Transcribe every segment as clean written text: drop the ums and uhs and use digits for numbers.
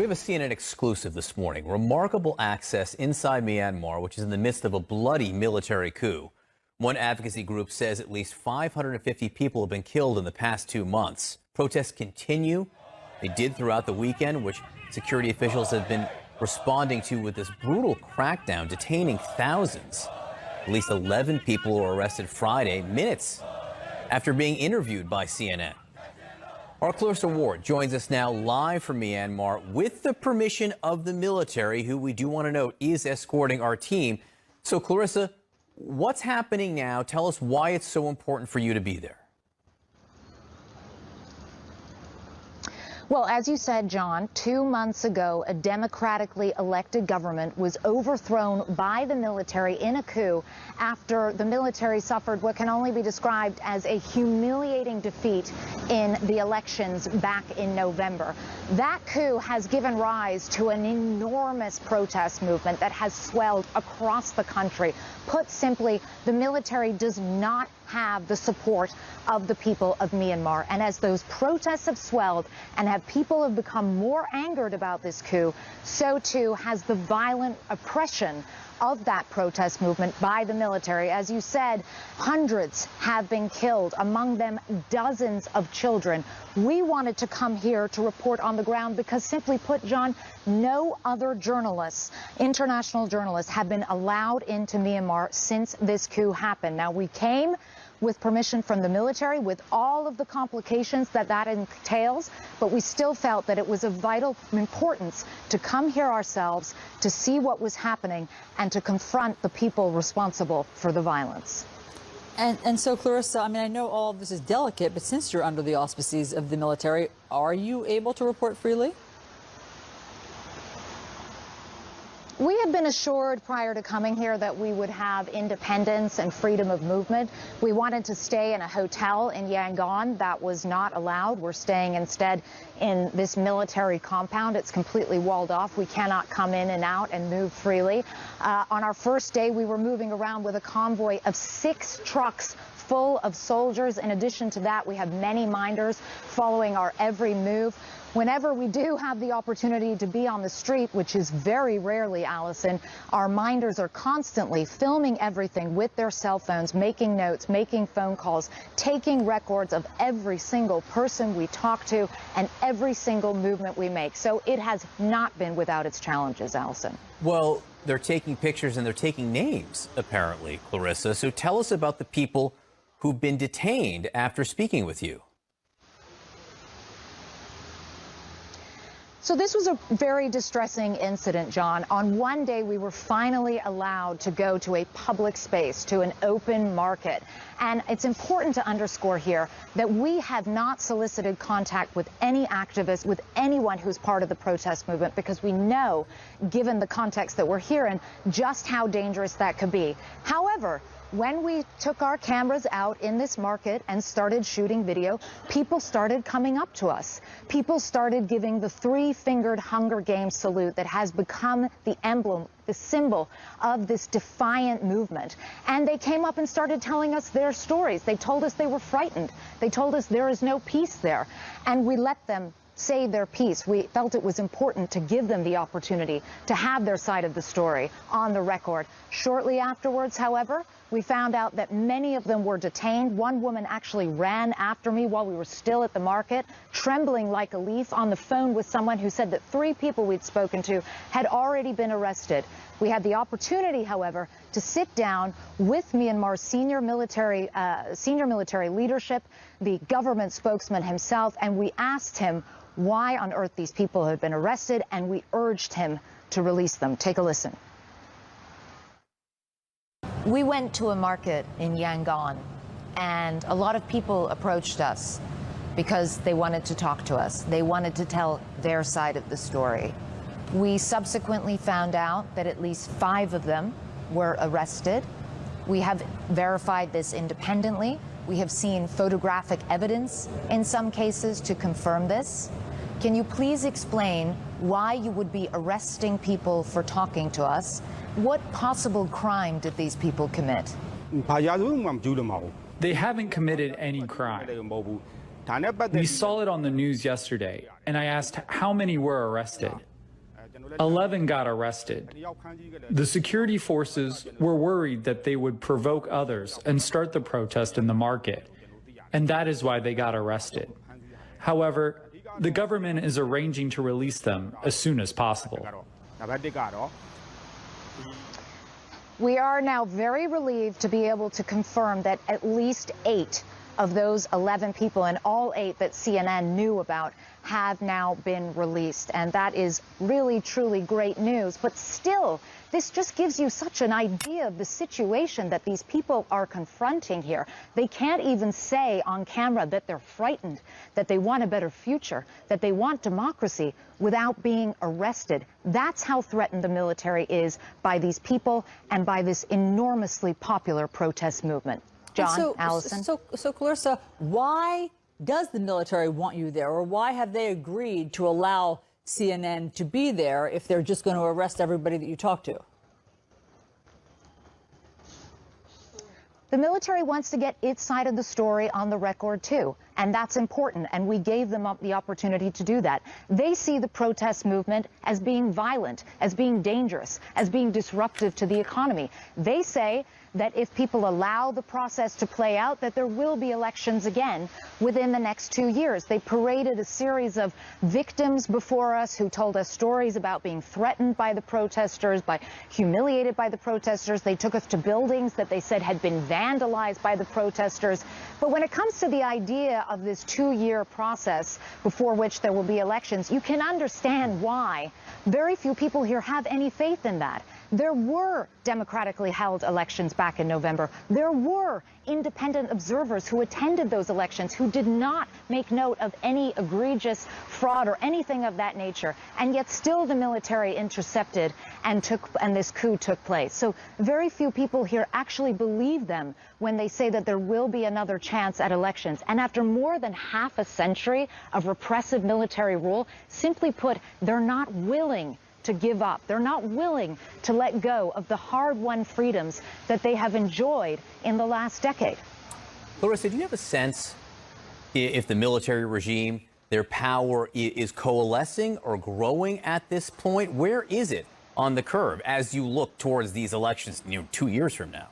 have a CNN exclusive this morning. Remarkable access inside Myanmar, which is in the midst of a bloody military coup. One advocacy group says at least 550 people have been killed in the past 2 months. Protests continue. They did throughout the weekend, which security officials have been responding to with this brutal crackdown, detaining thousands. At least 11 people were arrested Friday, minutes after being interviewed by CNN. Our Clarissa Ward joins us now live from Myanmar with the permission of the military, who we do want to note is escorting our team. So, Clarissa, what's happening now? Tell us why it's so important for you to be there. Well, as you said, John, 2 months ago, a democratically elected government was overthrown by the military in a coup after the military suffered what can only be described as a humiliating defeat in the elections back in November. That coup has given rise to an enormous protest movement that has swelled across the country. Put simply, the military does not have the support of the people of Myanmar. And as those protests have swelled and people have become more angered about this coup, so too has the violent oppression of that protest movement by the military. As you said, hundreds have been killed, among them dozens of children. We wanted to come here to report on the ground because, simply put, John, no other journalists, international journalists, have been allowed into Myanmar since this coup happened. Now, we came with permission from the military, with all of the complications that entails, but we still felt that it was of vital importance to come here ourselves, to see what was happening, and to confront the people responsible for the violence. And so, Clarissa, I mean, I know all of this is delicate, but since you're under the auspices of the military, are you able to report freely? We had been assured prior to coming here that we would have independence and freedom of movement. We wanted to stay in a hotel in Yangon. That was not allowed. We're staying instead in this military compound. It's completely walled off. We cannot come in and out and move freely. On our first day, we were moving around with a convoy of 6 trucks full of soldiers. In addition to that, we have many minders following our every move. Whenever we do have the opportunity to be on the street, which is very rarely, Allison, our minders are constantly filming everything with their cell phones, making notes, making phone calls, taking records of every single person we talk to and every single movement we make. So it has not been without its challenges, Allison. Well, they're taking pictures and they're taking names, apparently, Clarissa. So tell us about the people who've been detained after speaking with you. So this was a very distressing incident, John. On one day, we were finally allowed to go to a public space, to an open market. And it's important to underscore here that we have not solicited contact with any activists, with anyone who's part of the protest movement, because we know, given the context that we're hearing, just how dangerous that could be. However, when we took our cameras out in this market and started shooting video, people started coming up to us. People started giving the 3-fingered Hunger Games salute that has become the emblem, the symbol of this defiant movement. And they came up and started telling us their stories. They told us they were frightened. They told us there is no peace there. And we let them say their piece. We felt it was important to give them the opportunity to have their side of the story on the record. Shortly afterwards, however, we found out that many of them were detained. One woman actually ran after me while we were still at the market, trembling like a leaf, on the phone with someone who said that 3 people we'd spoken to had already been arrested. We had the opportunity, however, to sit down with Myanmar's senior military leadership, the government spokesman himself, and we asked him why on earth these people had been arrested, and we urged him to release them. Take a listen. We went to a market in Yangon, and a lot of people approached us because they wanted to talk to us. They wanted to tell their side of the story. We subsequently found out that at least 5 of them were arrested. We have verified this independently. We have seen photographic evidence in some cases to confirm this. Can you please explain why you would be arresting people for talking to us? What possible crime did these people commit? They haven't committed any crime. We saw it on the news yesterday, and I asked how many were arrested. 11 got arrested. The security forces were worried that they would provoke others and start the protest in the market, and that is why they got arrested. However, the government is arranging to release them as soon as possible. We are now very relieved to be able to confirm that at least 8 of those 11 people, and all 8 that CNN knew about, have now been released. And that is really, truly great news. But still, this just gives you such an idea of the situation that these people are confronting here. They can't even say on camera that they're frightened, that they want a better future, that they want democracy without being arrested. That's how threatened the military is by these people and by this enormously popular protest movement. John, Allison? So Clarissa, why does the military want you there, or why have they agreed to allow CNN to be there if they're just going to arrest everybody that you talk to? The military wants to get its side of the story on the record, too, and that's important, and we gave them the opportunity to do that. They see the protest movement as being violent, as being dangerous, as being disruptive to the economy. They say that if people allow the process to play out, that there will be elections again within the next 2 years. They paraded a series of victims before us who told us stories about being threatened by the protesters, humiliated by the protesters. They took us to buildings that they said had been vandalized by the protesters. But when it comes to the idea of this 2-year process before which there will be elections, you can understand why very few people here have any faith in that. There were democratically held elections back in November. There were independent observers who attended those elections who did not make note of any egregious fraud or anything of that nature. And yet still the military intercepted and this coup took place. So very few people here actually believe them when they say that there will be another chance at elections. And after more than half a century of repressive military rule, simply put, they're not willing to give up. They're not willing to let go of the hard-won freedoms that they have enjoyed in the last decade. Clarissa, do you have a sense if the military regime, their power is coalescing or growing at this point? Where is it on the curve as you look towards these elections, 2 years from now?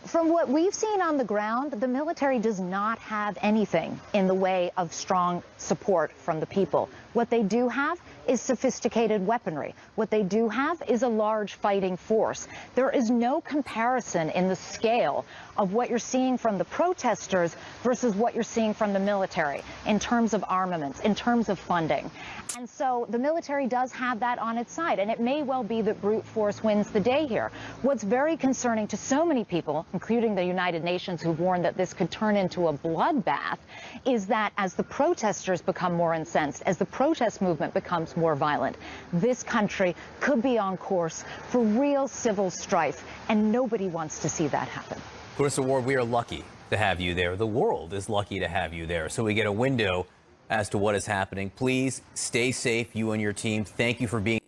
From what we've seen on the ground, the military does not have anything in the way of strong support from the people. What they do have is sophisticated weaponry. What they do have is a large fighting force. There is no comparison in the scale of what you're seeing from the protesters versus what you're seeing from the military in terms of armaments, in terms of funding. And so the military does have that on its side, and it may well be that brute force wins the day here. What's very concerning to so many people, including the United Nations, who warned that this could turn into a bloodbath, is that as the protesters become more incensed, as the protest movement becomes more violent, this country could be on course for real civil strife, and nobody wants to see that happen. Clarissa Ward, we are lucky to have you there. The world is lucky to have you there. So we get a window as to what is happening. Please stay safe, you and your team. Thank you for being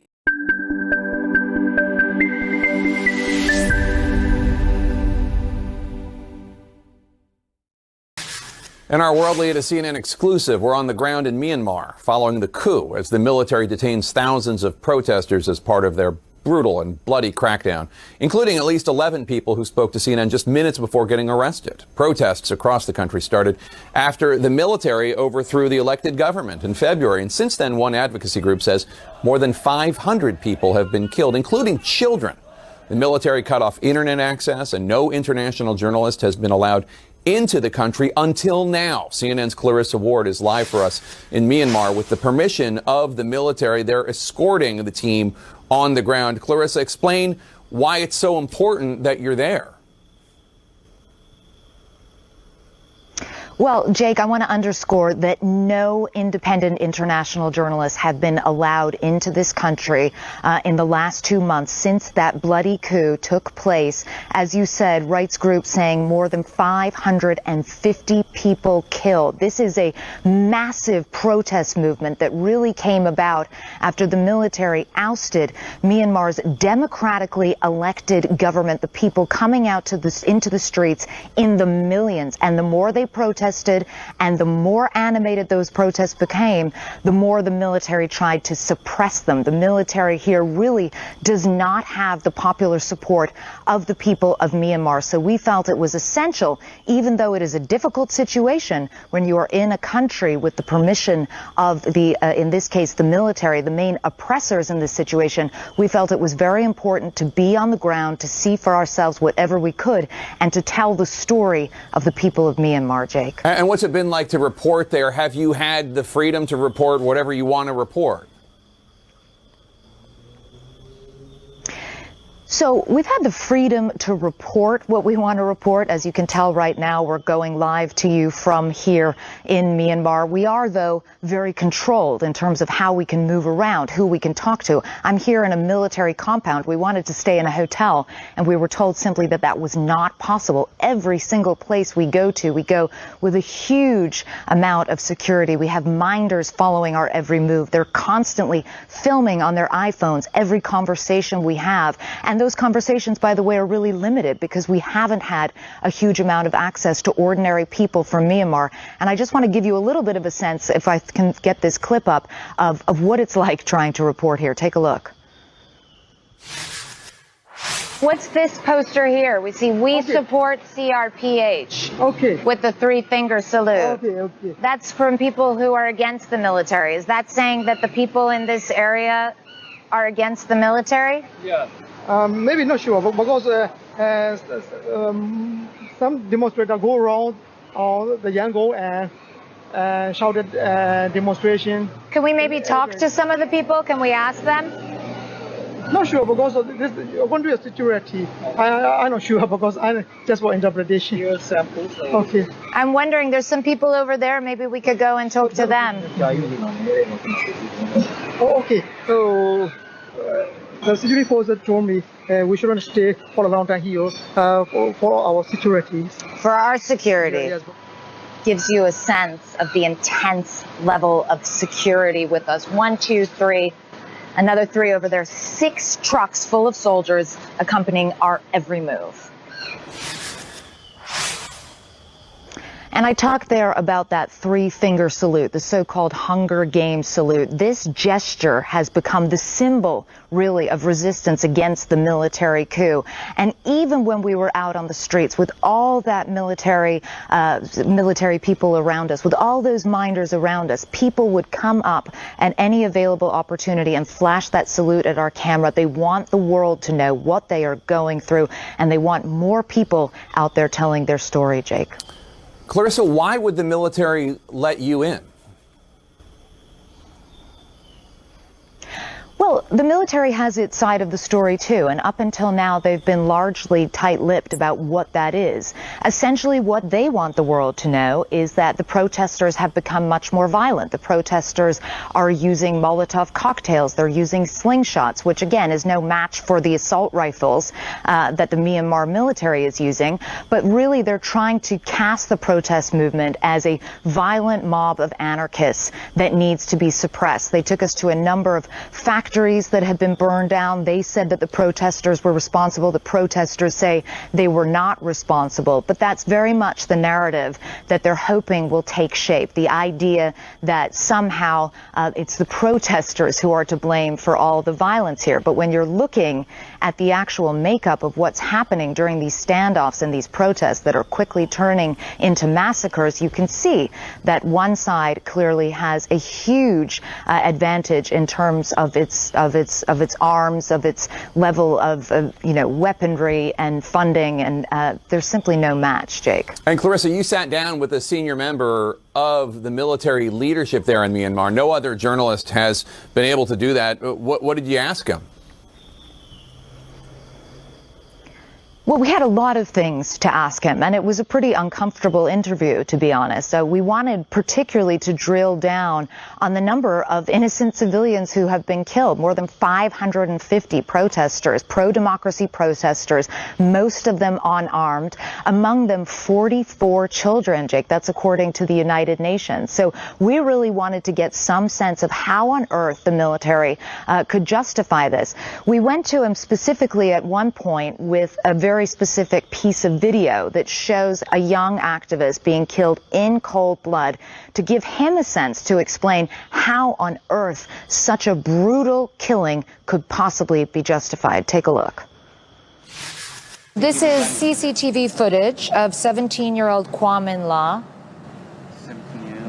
In our World Lead, a CNN exclusive, we're on the ground in Myanmar following the coup as the military detains thousands of protesters as part of their brutal and bloody crackdown, including at least 11 people who spoke to CNN just minutes before getting arrested. Protests across the country started after the military overthrew the elected government in February. And since then, one advocacy group says more than 500 people have been killed, including children. The military cut off internet access, and no international journalist has been allowed into the country until now. CNN's Clarissa Ward is live for us in Myanmar with the permission of the military. They're escorting the team on the ground. Clarissa, explain why it's so important that you're there. Well, Jake, I want to underscore that no independent international journalists have been allowed into this country in the last 2 months since that bloody coup took place. As you said, rights groups saying more than 550 people killed. This is a massive protest movement that really came about after the military ousted Myanmar's democratically elected government, the people coming out into the streets in the millions. And the more they protest, protested and the more animated those protests became, the more the military tried to suppress them. The military here really does not have the popular support of the people of Myanmar. So we felt it was essential, even though it is a difficult situation when you are in a country with the permission of the, in this case, the military, the main oppressors in this situation, we felt it was very important to be on the ground, to see for ourselves whatever we could, and to tell the story of the people of Myanmar, Jake. And what's it been like to report there? Have you had the freedom to report whatever you want to report? So we've had the freedom to report what we want to report. As you can tell right now, we're going live to you from here in Myanmar. We are, though, very controlled in terms of how we can move around, who we can talk to. I'm here in a military compound. We wanted to stay in a hotel, and we were told simply that that was not possible. Every single place we go to, we go with a huge amount of security. We have minders following our every move. They're constantly filming on their iPhones every conversation we have. And those conversations, by the way, are really limited because we haven't had a huge amount of access to ordinary people from Myanmar. And I just want to give you a little bit of a sense, if I can get this clip up, of what it's like trying to report here. Take a look. What's this poster here? We see "We support CRPH." Okay. With the three-finger salute. Okay. That's from people who are against the military. Is that saying that the people in this area are against the military? Yeah. Maybe not sure, because some demonstrators go around the Yangon and shouted demonstration. Can we maybe talk to some of the people? Can we ask them? Not sure, because this country is security. I'm not sure, because I just for interpretation. Your samples. Okay. I'm wondering, there's some people over there. Maybe we could go and talk to them. Oh, okay. So the security forces told me we shouldn't stay for a long time here for our security. For our security. Yes. Gives you a sense of the intense level of security with us. 1, 2, 3. Another 3 over there. 6 trucks full of soldiers accompanying our every move. And I talked there about that three-finger salute, the so-called Hunger Games salute. This gesture has become the symbol, really, of resistance against the military coup. And even when we were out on the streets with all that military people around us, with all those minders around us, people would come up at any available opportunity and flash that salute at our camera. They want the world to know what they are going through, and they want more people out there telling their story, Jake. Clarissa, why would the military let you in? Well, the military has its side of the story, too, and up until now, they've been largely tight-lipped about what that is. Essentially, what they want the world to know is that the protesters have become much more violent. The protesters are using Molotov cocktails. They're using slingshots, which, again, is no match for the assault rifles that the Myanmar military is using. But really, they're trying to cast the protest movement as a violent mob of anarchists that needs to be suppressed. They took us to a number of factories that had been burned down. They said that the protesters were responsible. The protesters say they were not responsible. But that's very much the narrative that they're hoping will take shape. The idea that somehow it's the protesters who are to blame for all the violence here. But when you're looking at the actual makeup of what's happening during these standoffs and these protests that are quickly turning into massacres, you can see that one side clearly has a huge advantage in terms of its arms, of its level of weaponry and funding, and there's simply no match, Jake. And Clarissa, you sat down with a senior member of the military leadership there in Myanmar. No other journalist has been able to do that. What did you ask him? Well, we had a lot of things to ask him, and it was a pretty uncomfortable interview, to be honest. We wanted particularly to drill down on the number of innocent civilians who have been killed. More than 550 protesters, pro-democracy protesters, most of them unarmed, among them 44 children, Jake. That's according to the United Nations. So we really wanted to get some sense of how on earth the military could justify this. We went to him specifically at one point with a very very specific piece of video that shows a young activist being killed in cold blood to give him a sense to explain how on earth such a brutal killing could possibly be justified. Take a look. This is CCTV footage of 17-year-old Kwon Min La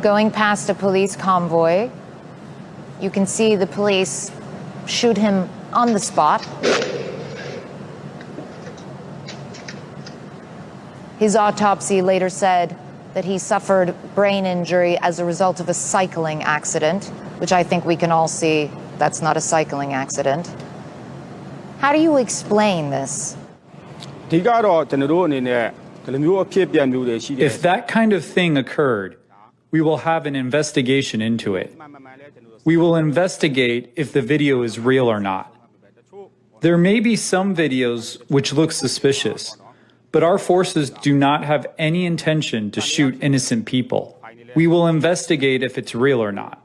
going past a police convoy. You can see the police shoot him on the spot. His autopsy later said that he suffered brain injury as a result of a cycling accident, which I think we can all see that's not a cycling accident. How do you explain this? If that kind of thing occurred, we will have an investigation into it. We will investigate if the video is real or not. There may be some videos which look suspicious, but our forces do not have any intention to shoot innocent people. We will investigate if it's real or not.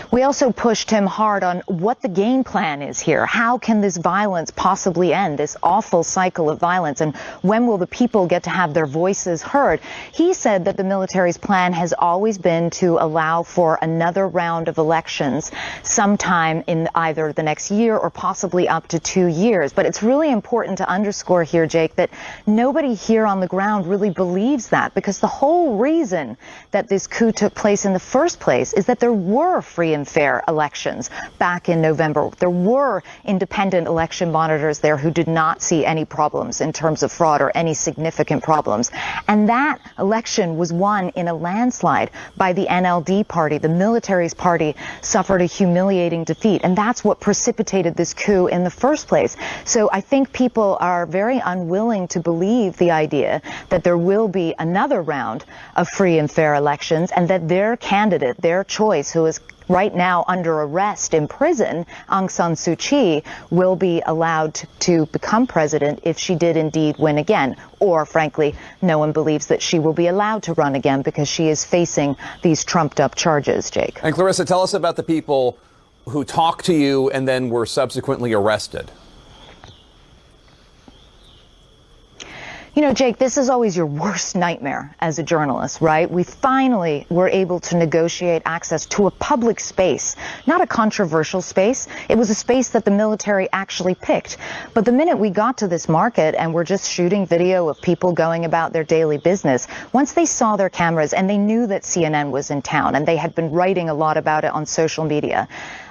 We also pushed him hard on what the game plan is here. How can this violence possibly end, this awful cycle of violence? And when will the people get to have their voices heard? He said that the military's plan has always been to allow for another round of elections sometime in either the next year or possibly up to 2 years. But it's really important to underscore here, Jake, that nobody here on the ground really believes that, because the whole reason that this coup took place in the first place is that there were free and fair elections back in November. There were independent election monitors there who did not see any problems in terms of fraud or any significant problems. And that election was won in a landslide by the NLD party. The military's party suffered a humiliating defeat, and that's what precipitated this coup in the first place. So I think people are very unwilling to believe the idea that there will be another round of free and fair elections, and that their candidate, their choice, who is right now under arrest in prison, Aung San Suu Kyi, will be allowed to become president if she did indeed win again. Or, frankly, no one believes that she will be allowed to run again because she is facing these trumped-up charges, Jake. And Clarissa, tell us about the people who talked to you and then were subsequently arrested. You know, Jake, this is always your worst nightmare as a journalist, right? We finally were able to negotiate access to a public space, not a controversial space. It was a space that the military actually picked. But the minute we got to this market and were just shooting video of people going about their daily business, once they saw their cameras and they knew that CNN was in town and they had been writing a lot about it on social media,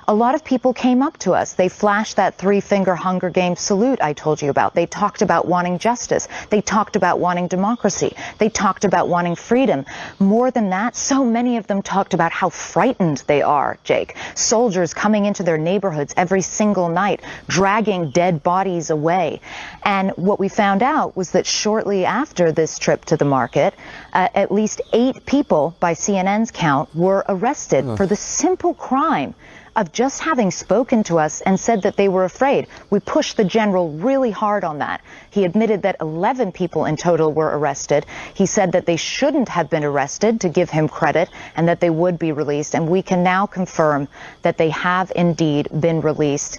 a lot of people came up to us. They flashed that three-finger Hunger Games salute I told you about. They talked about wanting justice. They talked about wanting democracy. They talked about wanting freedom. More than that, so many of them talked about how frightened they are, Jake. Soldiers coming into their neighborhoods every single night, dragging dead bodies away. And what we found out was that shortly after this trip to the market, at least 8 people, by CNN's count, were arrested for the simple crime of just having spoken to us and said that they were afraid. We pushed the general really hard on that. He admitted that 11 people in total were arrested. He said that they shouldn't have been arrested, to give him credit, and that they would be released. And we can now confirm that they have indeed been released,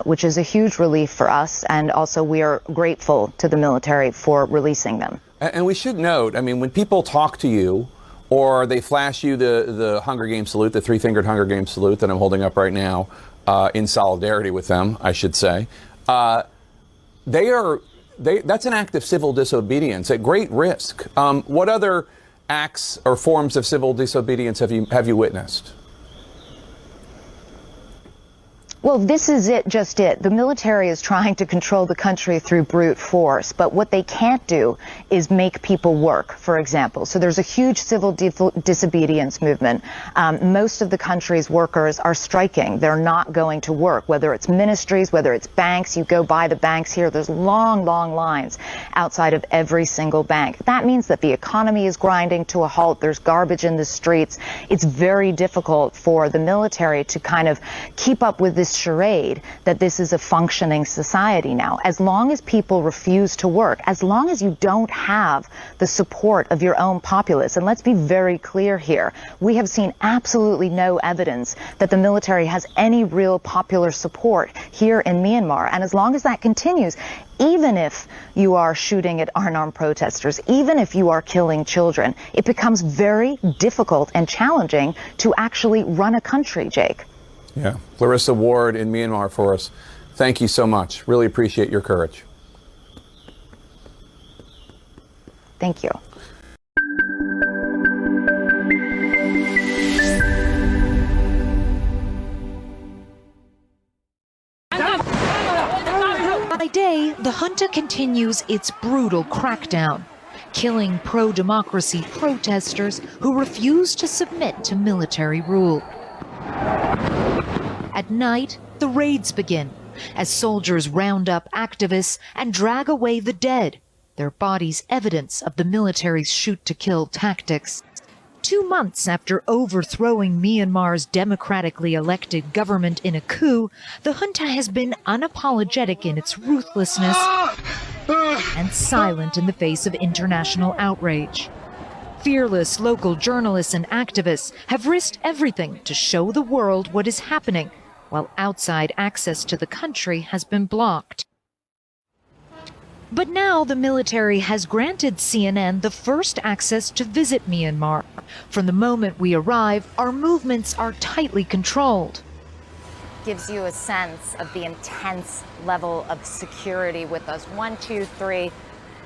which is a huge relief for us. And also we are grateful to the military for releasing them. And we should note, I mean, when people talk to you, or they flash you the Hunger Games salute, the three-fingered Hunger Games salute that I'm holding up right now, in solidarity with them, I should say. That's an act of civil disobedience at great risk. What other acts or forms of civil disobedience have you witnessed? Well, this is just it. The military is trying to control the country through brute force, but what they can't do is make people work, for example. So there's a huge civil disobedience movement. Most of the country's workers are striking. They're not going to work, whether it's ministries, whether it's banks. You go by the banks here, there's long, long lines outside of every single bank. That means that the economy is grinding to a halt. There's garbage in the streets. It's very difficult for the military to kind of keep up with this charade that this is a functioning society now. As long as people refuse to work, as long as you don't have the support of your own populace, and let's be very clear here, we have seen absolutely no evidence that the military has any real popular support here in Myanmar. And as long as that continues, even if you are shooting at unarmed protesters, even if you are killing children, it becomes very difficult and challenging to actually run a country, Jake. Yeah. Clarissa Ward in Myanmar for us. Thank you so much. Really appreciate your courage. Thank you. By day, the junta continues its brutal crackdown, killing pro-democracy protesters who refuse to submit to military rule. At night, the raids begin as soldiers round up activists and drag away the dead, their bodies evidence of the military's shoot-to-kill tactics. 2 months after overthrowing Myanmar's democratically elected government in a coup, the junta has been unapologetic in its ruthlessness and silent in the face of international outrage. Fearless local journalists and activists have risked everything to show the world what is happening, while outside access to the country has been blocked. But now the military has granted CNN the first access to visit Myanmar. From the moment we arrive, our movements are tightly controlled. Gives you a sense of the intense level of security with us. 1, 2, 3,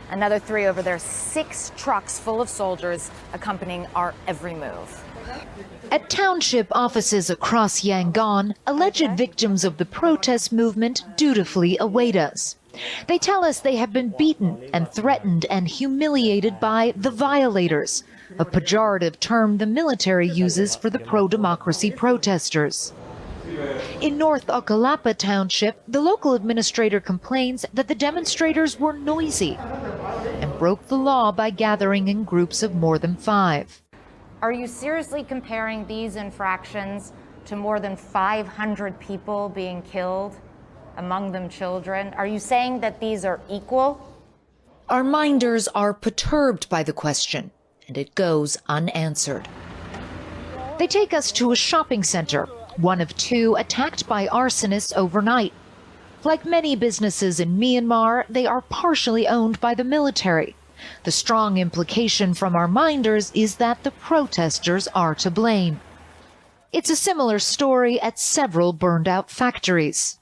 another 3 over there, 6 trucks full of soldiers accompanying our every move. At township offices across Yangon, alleged victims of the protest movement dutifully await us. They tell us they have been beaten and threatened and humiliated by the violators, a pejorative term the military uses for the pro-democracy protesters. In North Okalapa Township, the local administrator complains that the demonstrators were noisy and broke the law by gathering in groups of more than 5. Are you seriously comparing these infractions to more than 500 people being killed, among them children? Are you saying that these are equal? Our minders are perturbed by the question, and it goes unanswered. They take us to a shopping center, one of 2 attacked by arsonists overnight. Like many businesses in Myanmar, they are partially owned by the military. The strong implication from our minders is that the protesters are to blame. It's a similar story at several burned-out factories.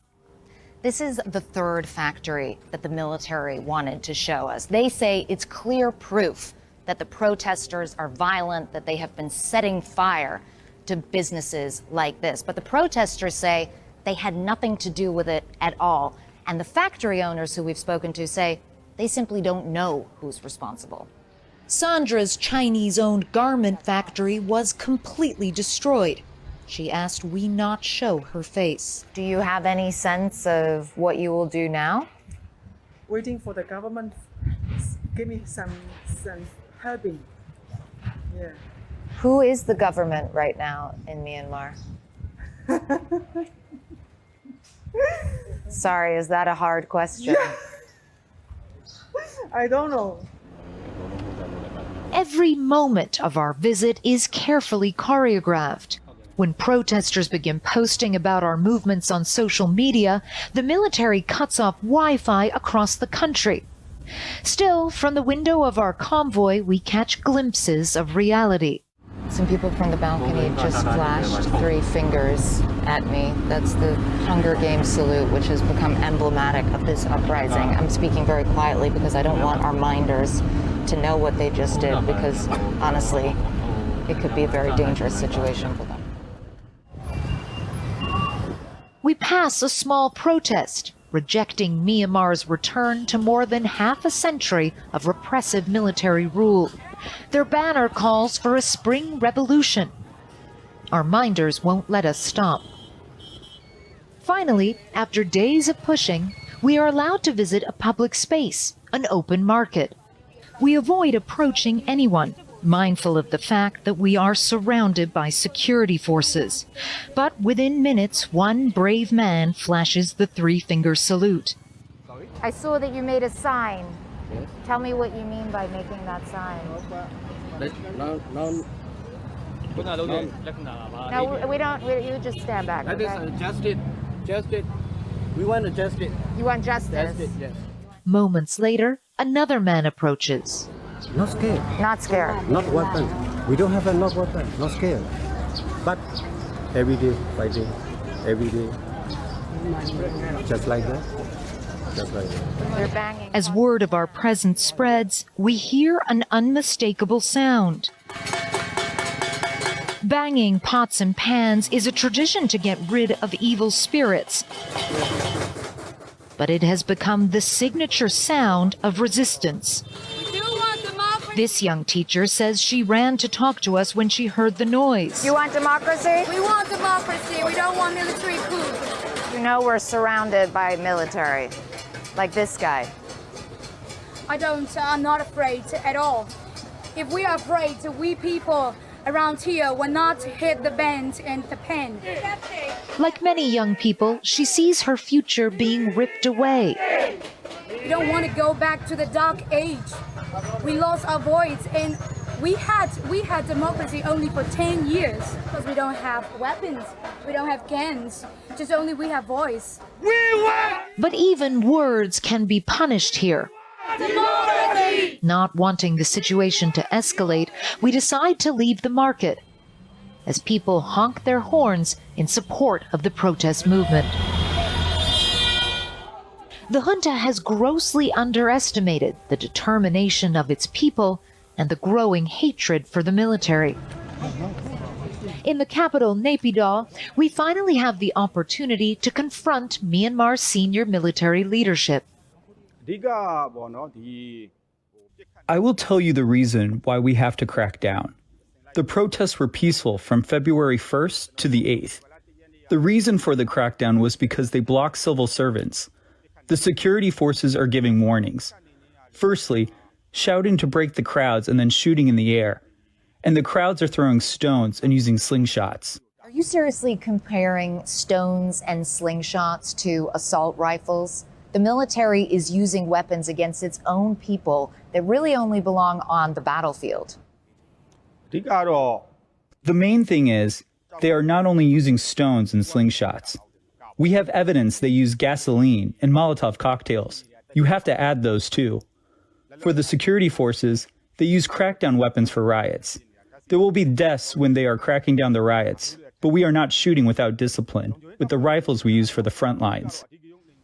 This is the 3rd factory that the military wanted to show us. They say it's clear proof that the protesters are violent, that they have been setting fire to businesses like this. But the protesters say they had nothing to do with it at all. And the factory owners who we've spoken to say they simply don't know who's responsible. Sandra's Chinese-owned garment factory was completely destroyed. She asked we not show her face. Do you have any sense of what you will do now? Waiting for the government give me some helping. Yeah. Who is the government right now in Myanmar? Sorry, is that a hard question? Yeah. I don't know. Every moment of our visit is carefully choreographed. When protesters begin posting about our movements on social media, the military cuts off Wi-Fi across the country. Still, from the window of our convoy, we catch glimpses of reality. Some people from the balcony just flashed 3 fingers at me. That's the Hunger Games salute, which has become emblematic of this uprising. I'm speaking very quietly because I don't want our minders to know what they just did, because honestly, it could be a very dangerous situation for them. We pass a small protest, rejecting Myanmar's return to more than half a century of repressive military rule. Their banner calls for a spring revolution. Our minders won't let us stop. Finally, after days of pushing, we are allowed to visit a public space, an open market. We avoid approaching anyone, mindful of the fact that we are surrounded by security forces. But within minutes, one brave man flashes the three-finger salute. I saw that you made a sign. Yes. Tell me what you mean by making that sign. No, we don't. You just stand back. That okay? is justice. Justice. We want justice. You want justice? Justice, yes. Moments later, another man approaches. Not scared. Not scared. Not weapon. We don't have a not weapon. Not scared. But every day fighting. Every day. Just like that. Just like that. They're banging. As word of our presence spreads, we hear an unmistakable sound. Banging pots and pans is a tradition to get rid of evil spirits. But it has become the signature sound of resistance. This young teacher says she ran to talk to us when she heard the noise. You want democracy? We want democracy. We don't want military coup. You know we're surrounded by military, like this guy. I'm not afraid at all. If we are afraid, we people around here will not hit the band and the pen. Like many young people, she sees her future being ripped away. We don't want to go back to the dark age. We lost our voice, and we had democracy only for 10 years because we don't have weapons, we don't have guns, just only we have voice. But even words can be punished here. Democracy! Not wanting the situation to escalate, we decide to leave the market as people honk their horns in support of the protest movement. The junta has grossly underestimated the determination of its people and the growing hatred for the military. In the capital, Naypyidaw, we finally have the opportunity to confront Myanmar's senior military leadership. I will tell you the reason why we have to crack down. The protests were peaceful from February 1st to the 8th. The reason for the crackdown was because they blocked civil servants. The security forces are giving warnings. Firstly, shouting to break the crowds and then shooting in the air. And the crowds are throwing stones and using slingshots. Are you seriously comparing stones and slingshots to assault rifles? The military is using weapons against its own people that really only belong on the battlefield. The main thing is, they are not only using stones and slingshots. We have evidence they use gasoline and Molotov cocktails. You have to add those too. For the security forces, they use crackdown weapons for riots. There will be deaths when they are cracking down the riots, but we are not shooting without discipline, with the rifles we use for the front lines.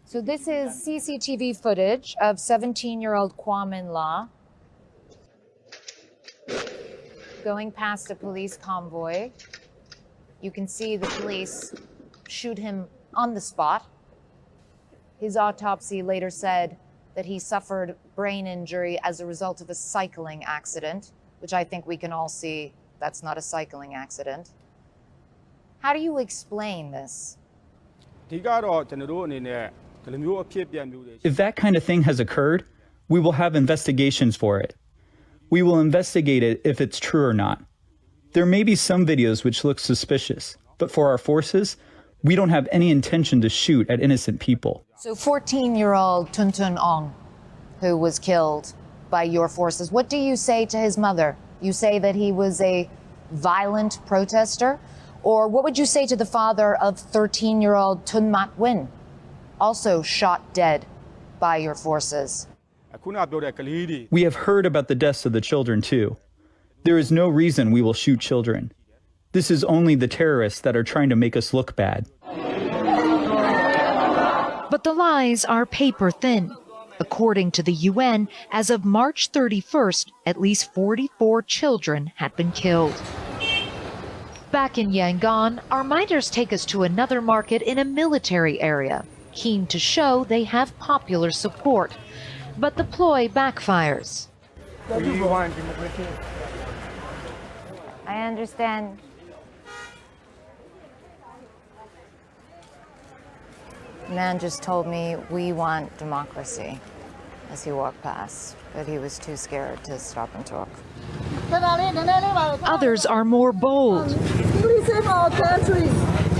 So this is CCTV footage of 17-year-old Kwame La going past a police convoy. You can see the police shoot him on the spot. His autopsy later said that he suffered brain injury as a result of a cycling accident, which I think we can all see that's not a cycling accident. How do you explain this? If that kind of thing has occurred, we will have investigations for it. We will investigate it if it's true or not. There may be some videos which look suspicious, but for our forces, we don't have any intention to shoot at innocent people. So 14-year-old Tuntun Ong, who was killed by your forces, what do you say to his mother? You say that he was a violent protester? Or what would you say to the father of 13-year-old Tun Mat Win, also shot dead by your forces? We have heard about the deaths of the children too. There is no reason we will shoot children. This is only the terrorists that are trying to make us look bad. But the lies are paper thin. According to the UN, as of March 31st, at least 44 children had been killed. Back in Yangon, our miners take us to another market in a military area, keen to show they have popular support. But the ploy backfires. I understand. The man just told me we want democracy as he walked past, but he was too scared to stop and talk. Others are more bold. Please save our country.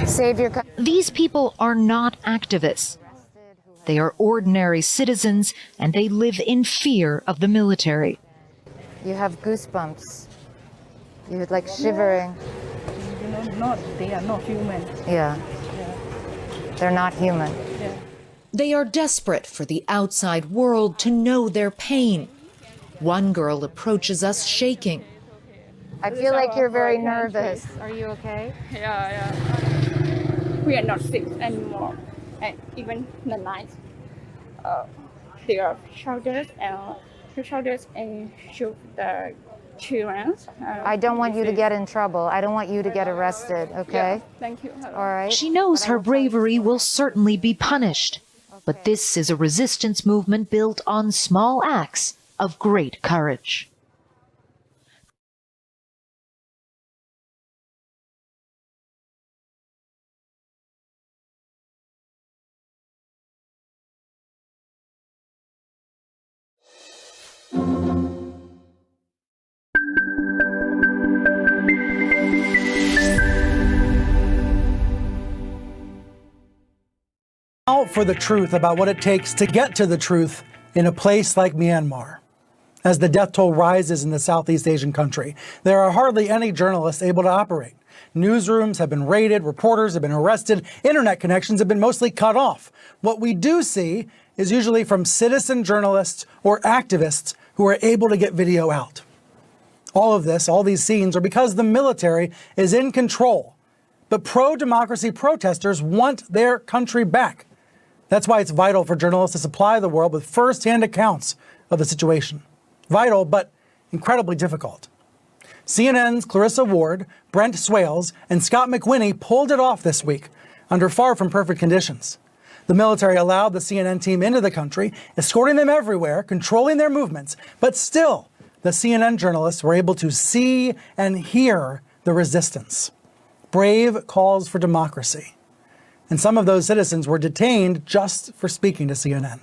Save your country. These people are not activists. They are ordinary citizens, and they live in fear of the military. You have goosebumps. You're like shivering. They are not human. Yeah. They're not human. They are desperate for the outside world to know their pain. One girl approaches us shaking. I feel like you're very nervous. Are you okay? Yeah. We are not sick anymore. And even the night, there are shoulders and shoot the children. I don't want you to get in trouble. I don't want you to get arrested, okay? Yeah, thank you. All right. She knows her bravery will certainly be punished. But this is a resistance movement built on small acts of great courage. Out for the truth about what it takes to get to the truth in a place like Myanmar. As the death toll rises in the Southeast Asian country, there are hardly any journalists able to operate. Newsrooms have been raided, reporters have been arrested, internet connections have been mostly cut off. What we do see is usually from citizen journalists or activists who are able to get video out. All of this, all these scenes, are because the military is in control. But pro-democracy protesters want their country back. That's why it's vital for journalists to supply the world with first-hand accounts of the situation. Vital, but incredibly difficult. CNN's Clarissa Ward, Brent Swales, and Scott McWhinney pulled it off this week under far from perfect conditions. The military allowed the CNN team into the country, escorting them everywhere, controlling their movements, but still, the CNN journalists were able to see and hear the resistance. Brave calls for democracy. And some of those citizens were detained just for speaking to CNN.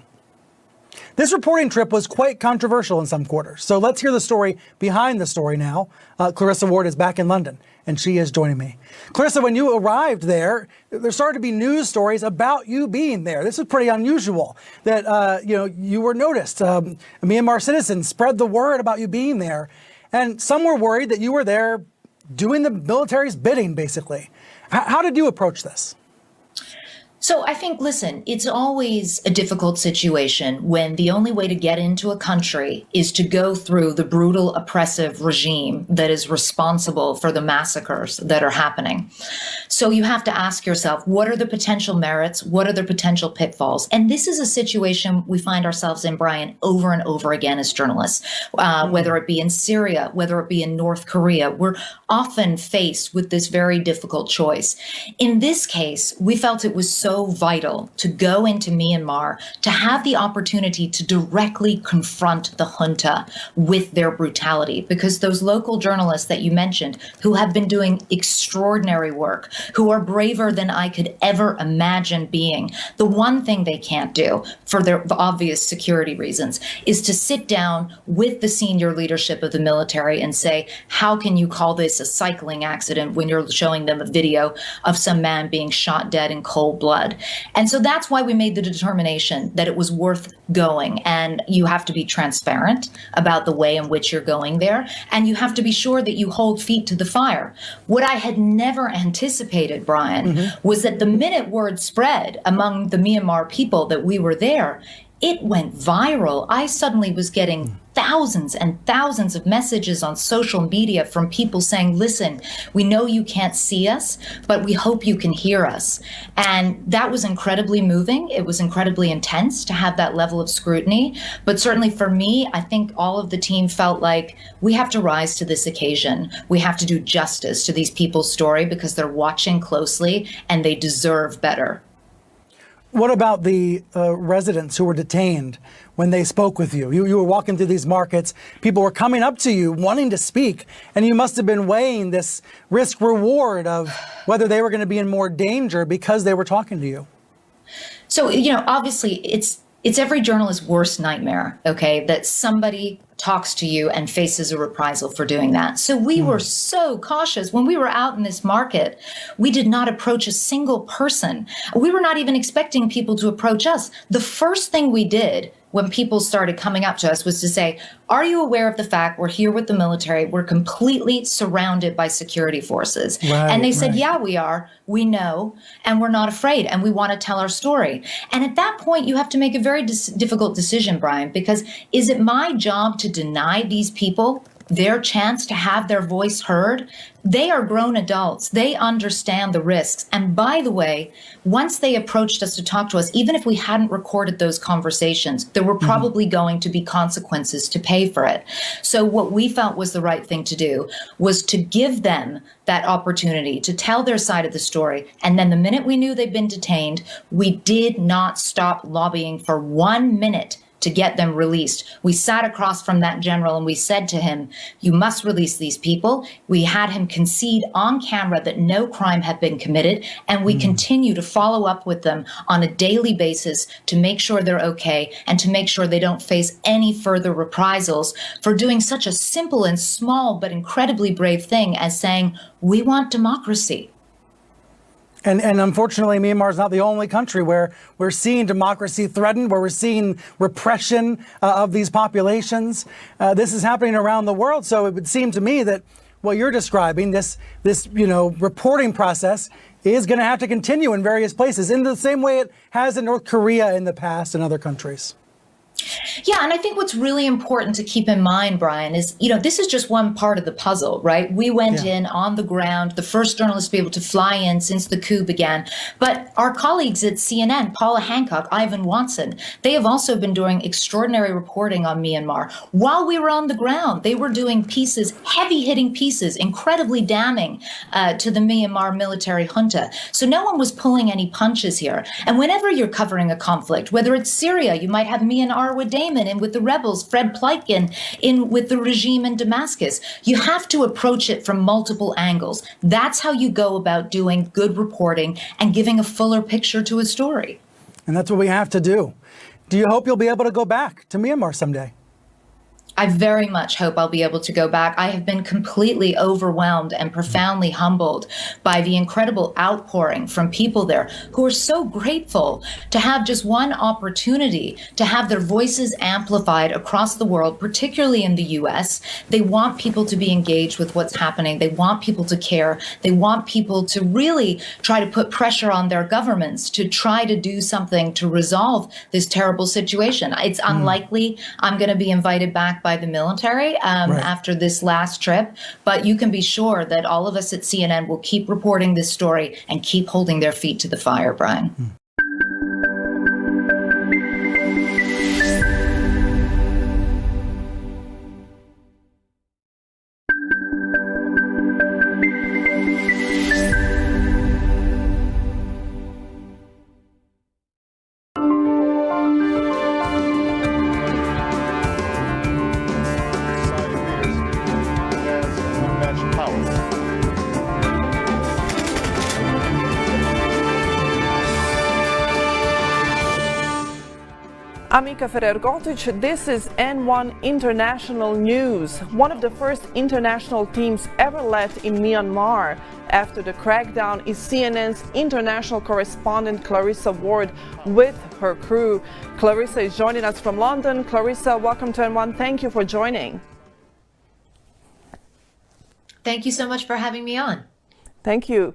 This reporting trip was quite controversial in some quarters. So let's hear the story behind the story now. Clarissa Ward is back in London, and she is joining me. Clarissa, when you arrived there started to be news stories about you being there. This is pretty unusual that you were noticed. Myanmar citizens spread the word about you being there, and some were worried that you were there doing the military's bidding, basically. How did you approach this? So I think, listen, it's always a difficult situation when the only way to get into a country is to go through the brutal, oppressive regime that is responsible for the massacres that are happening. So you have to ask yourself, what are the potential merits? What are the potential pitfalls? And this is a situation we find ourselves in, Brian, over and over again as journalists, whether it be in Syria, whether it be in North Korea. We're often faced with this very difficult choice. In this case, we felt it was so vital to go into Myanmar, to have the opportunity to directly confront the junta with their brutality, because those local journalists that you mentioned, who have been doing extraordinary work, who are braver than I could ever imagine being, the one thing they can't do, for their obvious security reasons, is to sit down with the senior leadership of the military and say, how can you call this a cycling accident when you're showing them a video of some man being shot dead in cold blood? And so that's why we made the determination that it was worth going. And you have to be transparent about the way in which you're going there. And you have to be sure that you hold feet to the fire. What I had never anticipated, Brian, was that the minute word spread among the Myanmar people that we were there, it went viral. I suddenly was getting thousands and thousands of messages on social media from people saying, listen, we know you can't see us, but we hope you can hear us. And that was incredibly moving. It was incredibly intense to have that level of scrutiny. But certainly for me, I think all of the team felt like we have to rise to this occasion. We have to do justice to these people's story because they're watching closely and they deserve better. What about the residents who were detained when they spoke with you? You were walking through these markets, people were coming up to you wanting to speak, and you must have been weighing this risk-reward of whether they were going to be in more danger because they were talking to you. So, obviously it's it's every journalist's worst nightmare, okay, that somebody talks to you and faces a reprisal for doing that. So we were so cautious. When we were out in this market, we did not approach a single person. We were not even expecting people to approach us. The first thing we did when people started coming up to us was to say, are you aware of the fact we're here with the military? We're completely surrounded by security forces. And they said, yeah, we are. We know. And we're not afraid. And we want to tell our story. And at that point, you have to make a very difficult decision, Brian, because is it my job to deny these people their chance to have their voice heard? They are grown adults. They understand the risks. And by the way, once they approached us to talk to us, even if we hadn't recorded those conversations, there were probably going to be consequences to pay for it. So what we felt was the right thing to do was to give them that opportunity to tell their side of the story. And then the minute we knew they'd been detained, we did not stop lobbying for 1 minute to get them released. We sat across from that general and we said to him, you must release these people. We had him concede on camera that no crime had been committed, and we continue to follow up with them on a daily basis to make sure they're okay and to make sure they don't face any further reprisals for doing such a simple and small but incredibly brave thing as saying, we want democracy. And unfortunately, Myanmar is not the only country where we're seeing democracy threatened, where we're seeing repression of these populations. This is happening around the world. So it would seem to me that what you're describing, this reporting process, is going to have to continue in various places in the same way it has in North Korea in the past and other countries. Yeah, and I think what's really important to keep in mind, Brian, is, this is just one part of the puzzle, right? We went in on the ground, the first journalists to be able to fly in since the coup began. But our colleagues at CNN, Paula Hancock, Ivan Watson, they have also been doing extraordinary reporting on Myanmar. While we were on the ground, they were doing pieces, heavy-hitting pieces, incredibly damning to the Myanmar military junta. So no one was pulling any punches here. And whenever you're covering a conflict, whether it's Syria, you might have Myanmar with Damon in with the rebels, Fred Pleitgen in with the regime in Damascus. You have to approach it from multiple angles. That's how you go about doing good reporting and giving a fuller picture to a story. And that's what we have to do. Do you hope you'll be able to go back to Myanmar someday? I very much hope I'll be able to go back. I have been completely overwhelmed and profoundly humbled by the incredible outpouring from people there who are so grateful to have just one opportunity to have their voices amplified across the world, particularly in the US. They want people to be engaged with what's happening. They want people to care. They want people to really try to put pressure on their governments to try to do something to resolve this terrible situation. It's unlikely I'm going to be invited back by the military after this last trip, but you can be sure that all of us at CNN will keep reporting this story and keep holding their feet to the fire, Brian. Amika Ferrer-Gotic, this is N1 International News. One of the first international teams ever left in Myanmar after the crackdown is CNN's international correspondent Clarissa Ward with her crew. Clarissa is joining us from London. Clarissa, welcome to N1. Thank you for joining. Thank you so much for having me on. Thank you.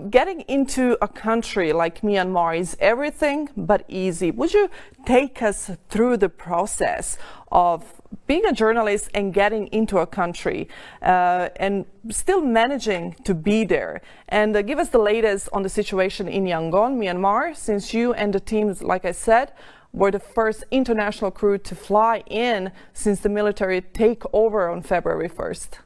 Getting into a country like Myanmar is everything but easy. Would you take us through the process of being a journalist and getting into a country and still managing to be there? And give us the latest on the situation in Yangon, Myanmar, since you and the teams, like I said, were the first international crew to fly in since the military takeover on February 1st.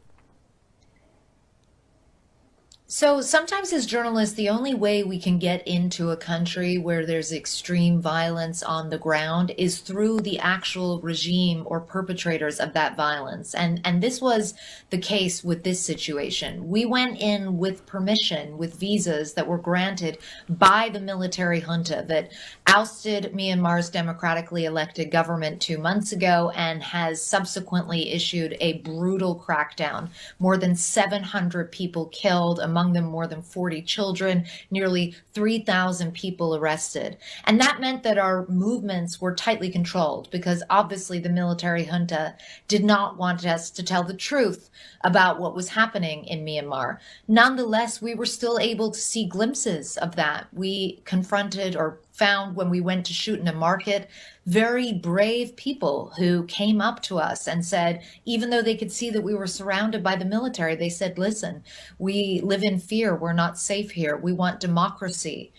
So sometimes as journalists, the only way we can get into a country where there's extreme violence on the ground is through the actual regime or perpetrators of that violence. And this was the case with this situation. We went in with permission, with visas that were granted by the military junta that ousted Myanmar's democratically elected government 2 months ago and has subsequently issued a brutal crackdown. More than 700 people killed, among them more than 40 children, nearly 3,000 people arrested. And that meant that our movements were tightly controlled because obviously the military junta did not want us to tell the truth about what was happening in Myanmar. Nonetheless, we were still able to see glimpses of that. We confronted or found when we went to shoot in a market very brave people who came up to us and said, even though they could see that we were surrounded by the military, they said, listen, we live in fear. We're not safe here. We want democracy.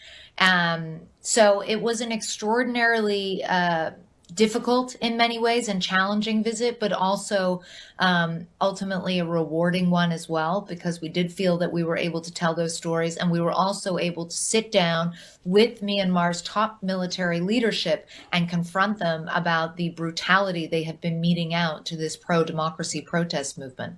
So it was an extraordinarily difficult in many ways and challenging visit, but also ultimately a rewarding one as well, because we did feel that we were able to tell those stories, and we were also able to sit down with Myanmar's top military leadership and confront them about the brutality they have been meting out to this pro-democracy protest movement.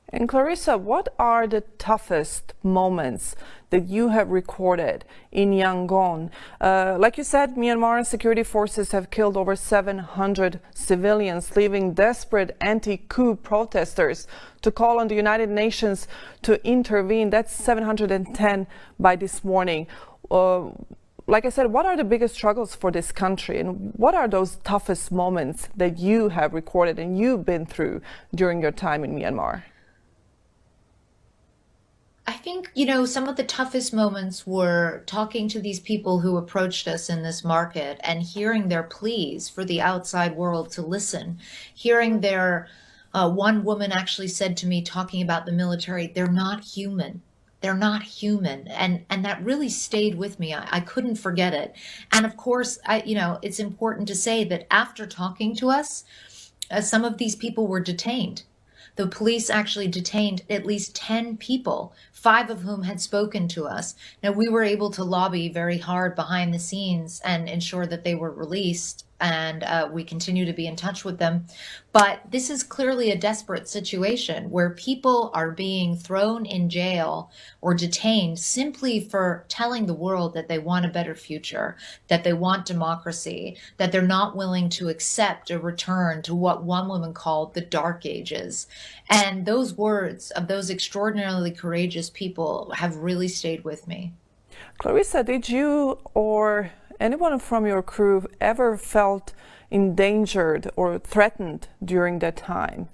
And Clarissa, what are the toughest moments that you have recorded in Yangon? Like you said, Myanmar security forces have killed over 700 civilians, leaving desperate anti-coup protesters to call on the United Nations to intervene. That's 710 by this morning. Like I said, what are the biggest struggles for this country, and what are those toughest moments that you have recorded and you've been through during your time in Myanmar? I think, some of the toughest moments were talking to these people who approached us in this market and hearing their pleas for the outside world to listen, hearing their, one woman actually said to me, talking about the military, they're not human. They're not human. And that really stayed with me. I couldn't forget it. And of course, it's important to say that after talking to us, some of these people were detained. The police actually detained at least 10 people, 5 of whom had spoken to us. Now, we were able to lobby very hard behind the scenes and ensure that they were released, and we continue to be in touch with them. But this is clearly a desperate situation where people are being thrown in jail or detained simply for telling the world that they want a better future, that they want democracy, that they're not willing to accept a return to what one woman called the Dark Ages. And those words of those extraordinarily courageous people have really stayed with me. Clarissa, did you or anyone from your crew ever felt endangered or threatened during that time?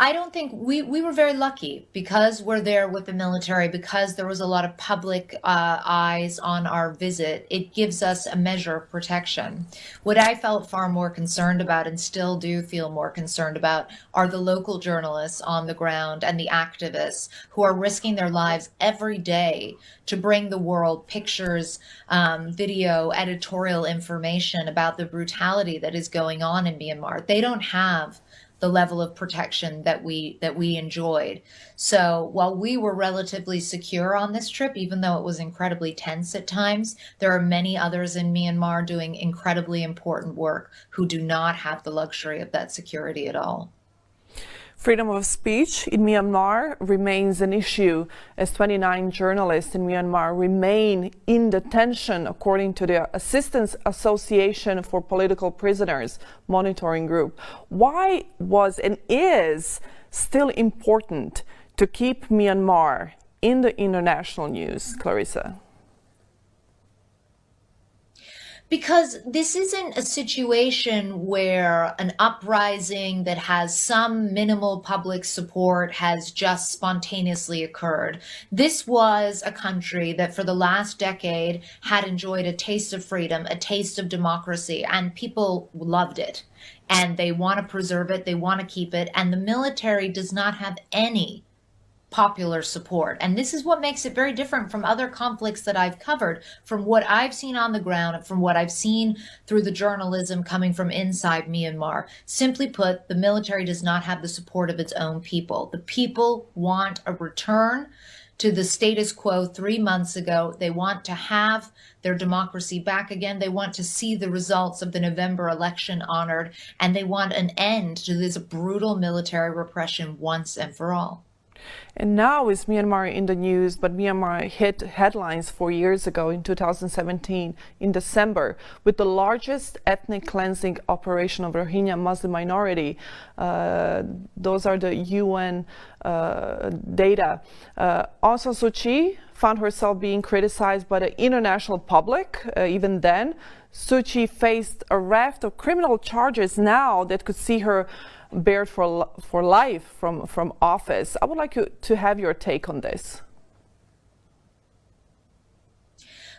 I don't think we were very lucky because we're there with the military, because there was a lot of public eyes on our visit. It gives us a measure of protection. What I felt far more concerned about, and still do feel more concerned about, are the local journalists on the ground and the activists who are risking their lives every day to bring the world pictures, video, editorial information about the brutality that is going on in Myanmar. They don't have the level of protection that we enjoyed. So while we were relatively secure on this trip, even though it was incredibly tense at times, there are many others in Myanmar doing incredibly important work who do not have the luxury of that security at all. Freedom of speech in Myanmar remains an issue as 29 journalists in Myanmar remain in detention, according to the Assistance Association for Political Prisoners monitoring group. Why was and is still important to keep Myanmar in the international news, Clarissa? Because this isn't a situation where an uprising that has some minimal public support has just spontaneously occurred. This was a country that for the last decade had enjoyed a taste of freedom, a taste of democracy, and people loved it. And they want to preserve it, they want to keep it, and the military does not have any popular support. And this is what makes it very different from other conflicts that I've covered, from what I've seen on the ground and from what I've seen through the journalism coming from inside Myanmar. Simply put, the military does not have the support of its own people. The people want a return to the status quo 3 months ago. They want to have their democracy back again. They want to see the results of the November election honored, and they want an end to this brutal military repression once and for all. And now is Myanmar in the news, but Myanmar hit headlines 4 years ago in 2017 in December with the largest ethnic cleansing operation of Rohingya Muslim minority. Those are the UN data. Aung San Suu Kyi found herself being criticized by the international public. Even then, Suu Kyi faced a raft of criminal charges now that could see her barred for life from office. I would like you to have your take on this.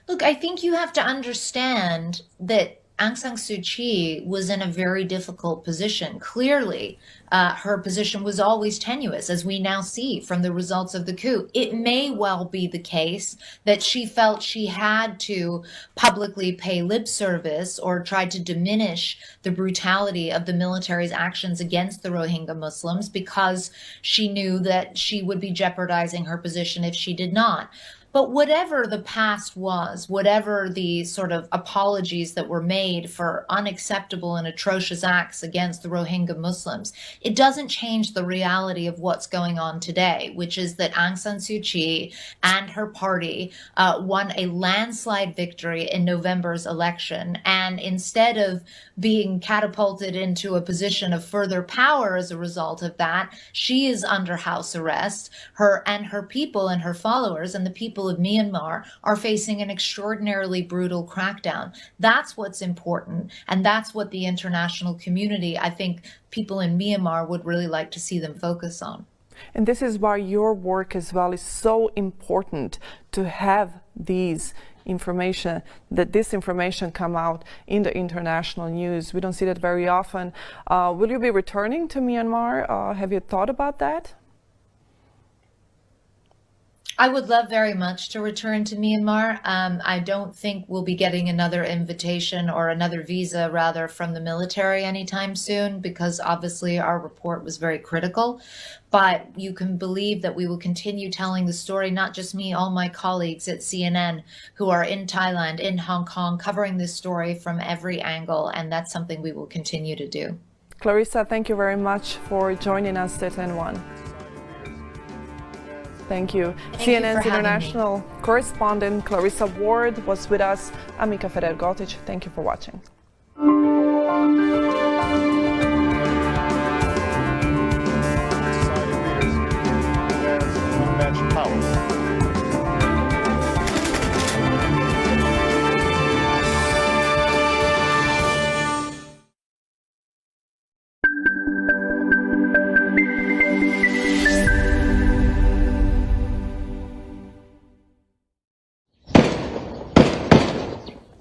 Look, I think you have to understand that Aung San Suu Kyi was in a very difficult position. Clearly, her position was always tenuous, as we now see from the results of the coup. It may well be the case that she felt she had to publicly pay lip service or try to diminish the brutality of the military's actions against the Rohingya Muslims because she knew that she would be jeopardizing her position if she did not. But whatever the past was, whatever the sort of apologies that were made for unacceptable and atrocious acts against the Rohingya Muslims, it doesn't change the reality of what's going on today, which is that Aung San Suu Kyi and her party won a landslide victory in November's election. And instead of being catapulted into a position of further power as a result of that, she is under house arrest. Her people and her followers and the people of Myanmar are facing an extraordinarily brutal crackdown. That's what's important, and that's what the international community, I think people in Myanmar would really like to see them focus on. And this is why your work as well is so important, to have these information, that this information come out in the international news. We don't see that very often. Will you be returning to Myanmar? Have you thought about that? I would love very much to return to Myanmar. I don't think we'll be getting another invitation or another visa, rather, from the military anytime soon, because obviously our report was very critical. But you can believe that we will continue telling the story, not just me, all my colleagues at CNN who are in Thailand, in Hong Kong, covering this story from every angle, and that's something we will continue to do. Clarissa, thank you very much for joining us at N1. Thank you. CNN's international correspondent Clarissa Ward was with us. I'm Mika Ferrer-Gotic. Thank you for watching.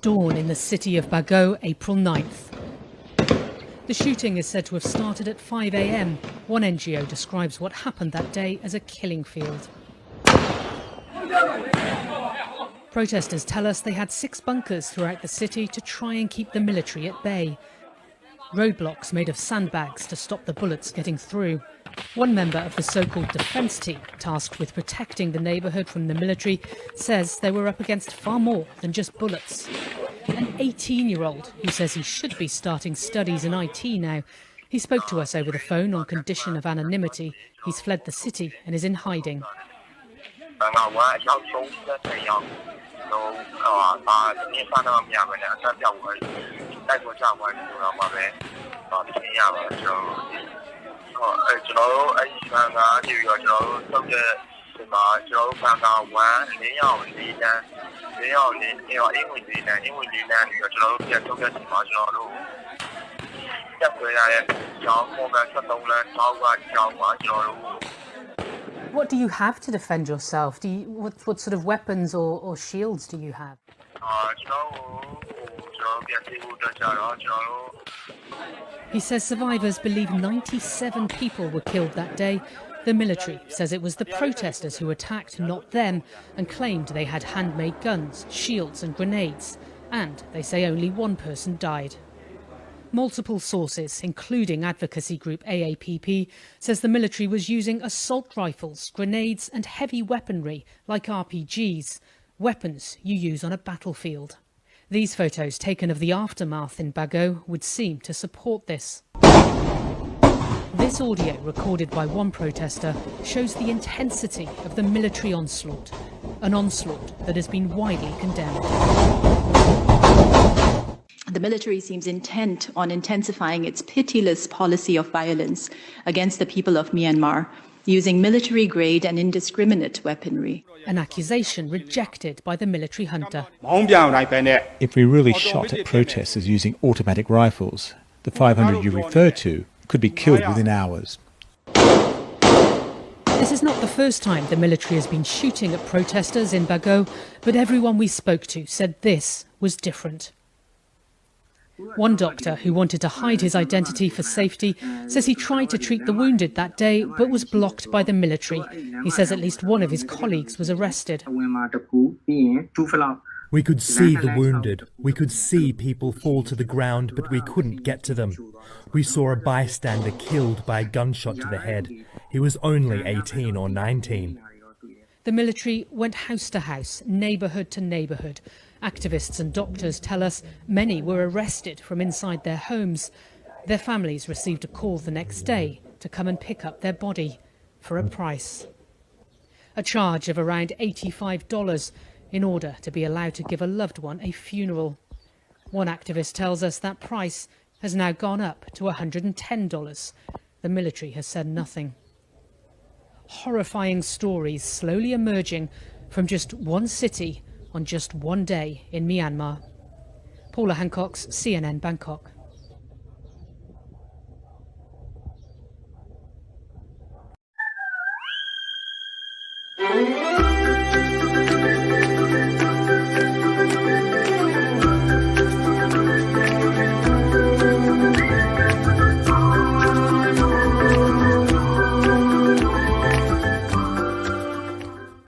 Dawn in the city of Bago, April 9th. The shooting is said to have started at 5 a.m. One NGO describes what happened that day as a killing field. Protesters tell us they had 6 bunkers throughout the city to try and keep the military at bay. Roadblocks made of sandbags to stop the bullets getting through. One member of the so-called defence team, tasked with protecting the neighbourhood from the military, says they were up against far more than just bullets. An 18-year-old who says he should be starting studies in IT now. He spoke to us over the phone on condition of anonymity. He's fled the city and is in hiding. What do you have to defend yourself? What sort of weapons or shields do you have? He says survivors believe 97 people were killed that day, The military says it was the protesters who attacked, not them, and claimed they had handmade guns, shields and grenades. And they say only one person died. Multiple sources, including advocacy group AAPP, says the military was using assault rifles, grenades and heavy weaponry like RPGs, weapons you use on a battlefield. These photos taken of the aftermath in Bago would seem to support this. This audio, recorded by one protester, shows the intensity of the military onslaught, an onslaught that has been widely condemned. The military seems intent on intensifying its pitiless policy of violence against the people of Myanmar, using military-grade and indiscriminate weaponry. An accusation rejected by the military junta. If we really shot at protesters using automatic rifles, the 500 you refer to could be killed within hours. This is not the first time the military has been shooting at protesters in Bago, but everyone we spoke to said this was different. One doctor who wanted to hide his identity for safety says he tried to treat the wounded that day but was blocked by the military. He says at least one of his colleagues was arrested. We could see the wounded. We could see people fall to the ground, but we couldn't get to them. We saw a bystander killed by a gunshot to the head. He was only 18 or 19. The military went house to house, neighbourhood to neighbourhood. Activists and doctors tell us many were arrested from inside their homes. Their families received a call the next day to come and pick up their body for a price. A charge of around $85 in order to be allowed to give a loved one a funeral. One activist tells us that price has now gone up to $110. The military has said nothing. Horrifying stories slowly emerging from just one city on just one day in Myanmar. Paula Hancock's CNN Bangkok.